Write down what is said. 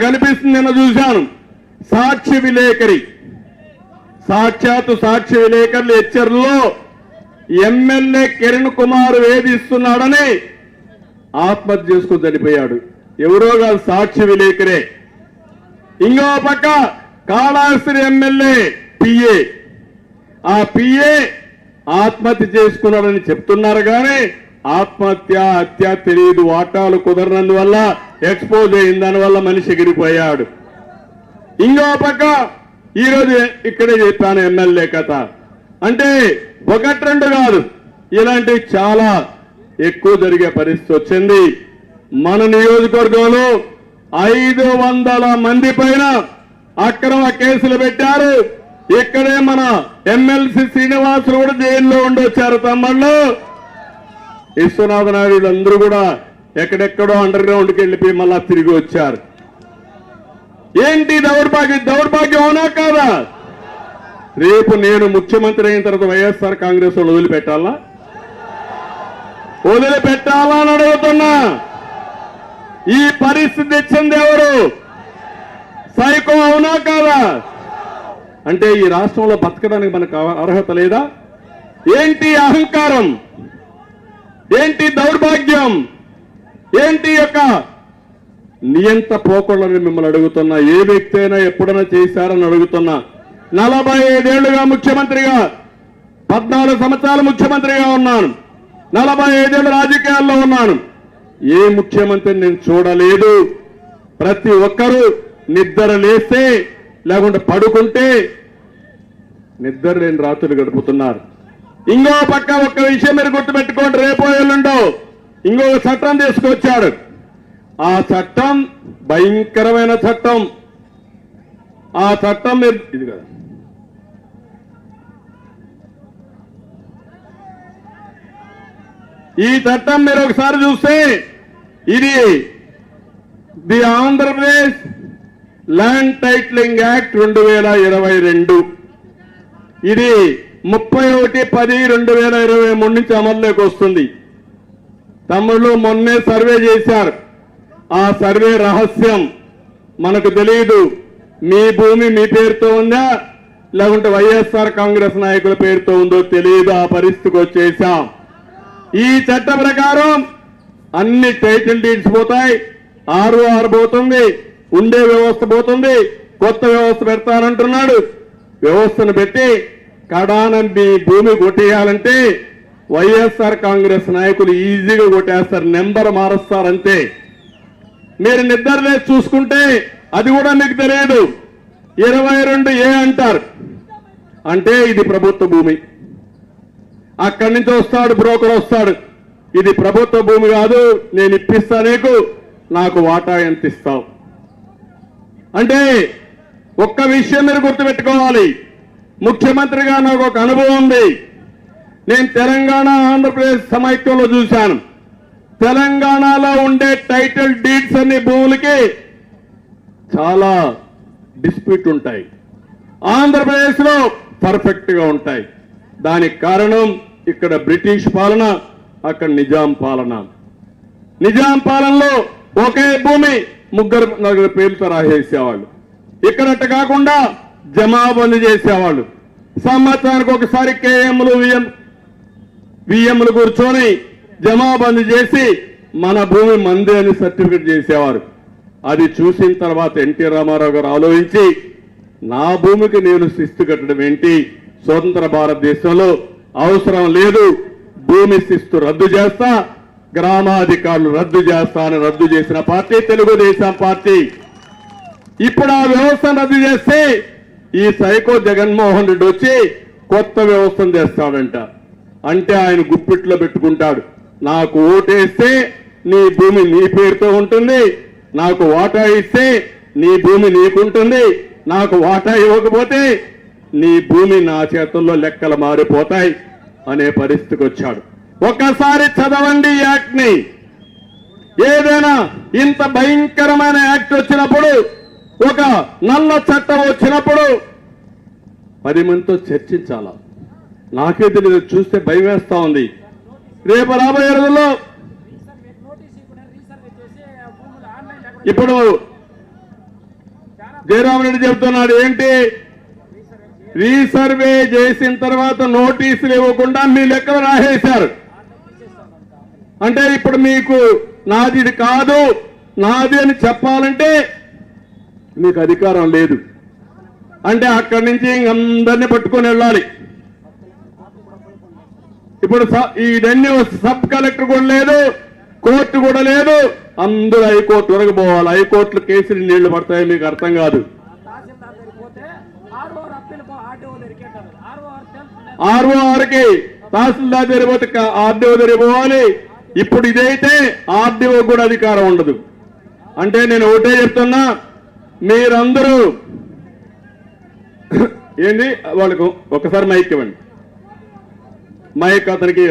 నాకు అనిపిస్తుంది, నిన్న చూశాను సాక్షి విలేకరి, సాక్షాత్తు సాక్షి విలేకరులు హెచ్చర్లో ఎమ్మెల్యే కిరణ్ కుమార్ వేధిస్తున్నాడని ఆత్మహత్య చేసుకుని చనిపోయాడు. ఎవరో కాదు, సాక్షి విలేకరే. ఇంకో పక్క కాళహస్తి ఎమ్మెల్యే పిఏ, ఆ పిఏ ఆత్మహత్య చేసుకున్నాడని చెప్తున్నారు కానీ ఆత్మహత్య హత్య తెలియదు. వాటాలు కుదరనందువల్ల ఎక్స్పోజ్ అయింది, దానివల్ల మనిషి ఎగిరిపోయాడు. ఇంకో పక్క ఈరోజు ఇక్కడే చెప్పాను ఎమ్మెల్యే కథ. అంటే ఒకటి రెండు కాదు, ఇలాంటివి చాలా ఎక్కువ జరిగే పరిస్థితి వచ్చింది. మన నియోజకవర్గంలో 500 మంది పైన అక్రమ కేసులు పెట్టారు. ఇక్కడే మన ఎమ్మెల్సీ శ్రీనివాసులు కూడా జైల్లో ఉండొచ్చారు. తమ్ముళ్ళు విశ్వనాథ నాయుడు అందరూ కూడా ఎక్కడెక్కడో అండర్ గ్రౌండ్కి వెళ్ళిపోయి మళ్ళా తిరిగి వచ్చారు. ఏంటి దౌర్భాగ్యం అవునా కాదా? రేపు నేను ముఖ్యమంత్రి అయిన తర్వాత వైఎస్ఆర్ కాంగ్రెస్ వాళ్ళు వదిలిపెట్టాలా అని అడుగుతున్నా. ఈ పరిస్థితి తెచ్చింది ఎవరు? సైకో అవునా కాదా? అంటే ఈ రాష్ట్రంలో బతకడానికి మనకు అర్హత లేదా? ఏంటి అహంకారం? ఏంటి దౌర్భాగ్యం? ఏంటి యొక్క నియంత పోకూడదని మిమ్మల్ని అడుగుతున్నా. ఏ వ్యక్తి అయినా ఎప్పుడైనా చేశారని అడుగుతున్నా. 45 ఏళ్లుగా ముఖ్యమంత్రిగా, 14 సంవత్సరాలు ముఖ్యమంత్రిగా ఉన్నాను, 45 ఏళ్ళు రాజకీయాల్లో ఉన్నాను. ఏ ముఖ్యమంత్రిని నేను చూడలేదు. ప్రతి ఒక్కరూ నిద్ర లేస్తే లేకుంటే పడుకుంటే నిద్ర లేని రాత్రులు గడుపుతున్నారు. ఇంకో పక్క ఒక్క విషయం మీరు గుర్తుపెట్టుకోండి, రేపో ఎల్లుండో ఇంకొక చట్టం తీసుకొచ్చాడు. ఆ చట్టం భయంకరమైన చట్టం. ఆ చట్టం మీరు ఇది కదా, ఈ చట్టం మీరు ఒకసారి చూస్తే ఇది the Andhra Pradesh land titling act 2022. ఇది 31/10/2023 నుంచి అమల్లోకి వస్తుంది. తమ్ముళ్ళు మొన్నే సర్వే చేశారు. ఆ సర్వే రహస్యం మనకు తెలియదు. మీ భూమి మీ పేరుతో ఉందా లేకుంటే వైఎస్ఆర్ కాంగ్రెస్ నాయకుల పేరుతో ఉందో తెలియదు. ఆ పరిస్థితికి వచ్చేసాం. ఈ చట్ట ప్రకారం అన్ని టైటిల్ డీడ్స్ పోతాయి, ROR పోతుంది, ఉండే వ్యవస్థ పోతుంది, కొత్త వ్యవస్థ పెడతానంటున్నాడు. వ్యవస్థను పెట్టి కడాన మీ భూమి కొట్టేయాలంటే వైఎస్ఆర్ కాంగ్రెస్ నాయకులు ఈజీగా కొట్టేస్తారు, నెంబర్ మారుస్తారంతే. మీరు నిద్రలేసి చూసుకుంటే అది కూడా మీకు తెలియదు. 22A అంటారు, అంటే ఇది ప్రభుత్వ భూమి. అక్కడి నుంచి వస్తాడు బ్రోకర్, వస్తాడు, ఇది ప్రభుత్వ భూమి కాదు, నేను ఇప్పిస్తా నీకు, నాకు వాటా ఎంత ఇస్తావు అంటే. ఒక్క విషయం మీరు గుర్తుపెట్టుకోవాలి, ముఖ్యమంత్రిగా నాకు ఒక అనుభవం ఉంది. నేను తెలంగాణ ఆంధ్రప్రదేశ్ సమైక్యంలో చూశాను. తెలంగాణలో ఉండే టైటిల్ డీడ్స్ అన్ని భూములకి చాలా డిస్ప్యూట్ ఉంటాయి, ఆంధ్రప్రదేశ్లో పర్ఫెక్ట్ గా ఉంటాయి. దానికి కారణం ఇక్కడ బ్రిటిష్ పాలన, అక్కడ నిజాం పాలన. నిజాం పాలనలో ఒకే భూమి 3-4 పేర్లతో రాసేసేవాళ్ళు. ఇక్కడట్టు కాకుండా జమాబందీ చేసేవాళ్ళు. సంవత్సరానికి ఒకసారి KMలు VMలు కూర్చొని జమాబందీ చేసి మన భూమి మంది అని సర్టిఫికెట్ చేసేవారు. అది చూసిన తర్వాత ఎన్టీ రామారావు గారు ఆలోచించి నా భూమికి నేను శిస్తు కట్టడం ఏంటి, స్వతంత్ర భారతదేశంలో అవసరం లేదు, భూమి శిస్తు రద్దు చేస్తా, గ్రామాధికారులు రద్దు చేస్తా అని రద్దు చేసిన పార్టీ తెలుగుదేశం పార్టీ. ఇప్పుడు ఆ వ్యవస్థను రద్దు చేస్తే ఈ సైకో జగన్మోహన్ రెడ్డి వచ్చి కొత్త వ్యవస్థను తెస్తాడంట. అంటే ఆయన గుప్పిట్లో పెట్టుకుంటాడు, నాకు ఓటేస్తే నీ భూమి నీ పేరుతో ఉంటుంది, నాకు వాటా ఇస్తే నీ భూమి నీకుంటుంది, నాకు వాటా ఇవ్వకపోతే నీ భూమి నా చేతుల్లో లెక్కలు మారిపోతాయి అనే పరిస్థితికి వచ్చాడు. ఒక్కసారి చదవండి యాక్ట్ ని. ఏదైనా ఇంత భయంకరమైన యాక్ట్ వచ్చినప్పుడు, ఒక నల్ల చట్టం వచ్చినప్పుడు 10 మందితో చర్చించాలా. నాకే తెలియదు, చూస్తే భయం వేస్తా ఉంది. రేపు రాబోయే రోజుల్లో ఇప్పుడు జయరామ్ రెడ్డి చెప్తున్నాడు ఏంటి, రీసర్వే చేసిన తర్వాత నోటీసులు ఇవ్వకుండా మీ లెక్కలు రాసేశారు. అంటే ఇప్పుడు మీకు నాది ఇది కాదు నాది అని చెప్పాలంటే మీకు అధికారం లేదు. అంటే అక్కడి నుంచి అందరినీ పట్టుకొని వెళ్ళాలి. ఇప్పుడు ఇవన్నీ సబ్ కలెక్టర్ కూడా లేదు, కోర్టు కూడా లేదు, అందరూ హైకోర్టు వరకు పోవాలి. హైకోర్టులో కేసులు నీళ్లు పడతాయి, మీకు అర్థం కాదు. ఆర్ఓఆర్కి తహసీల్దార్ దగ్గర పోతే ఆర్డీఓ దగ్గర పోవాలి. ఇప్పుడు ఇదైతే ఆర్డీఓ కూడా అధికారం ఉండదు. అంటే నేను ఒకటే చెప్తున్నా, మీరందరూ ఏంది వాళ్ళకు ఒకసారి మైక్ ఇవ్వండి, మైక్ అతనికి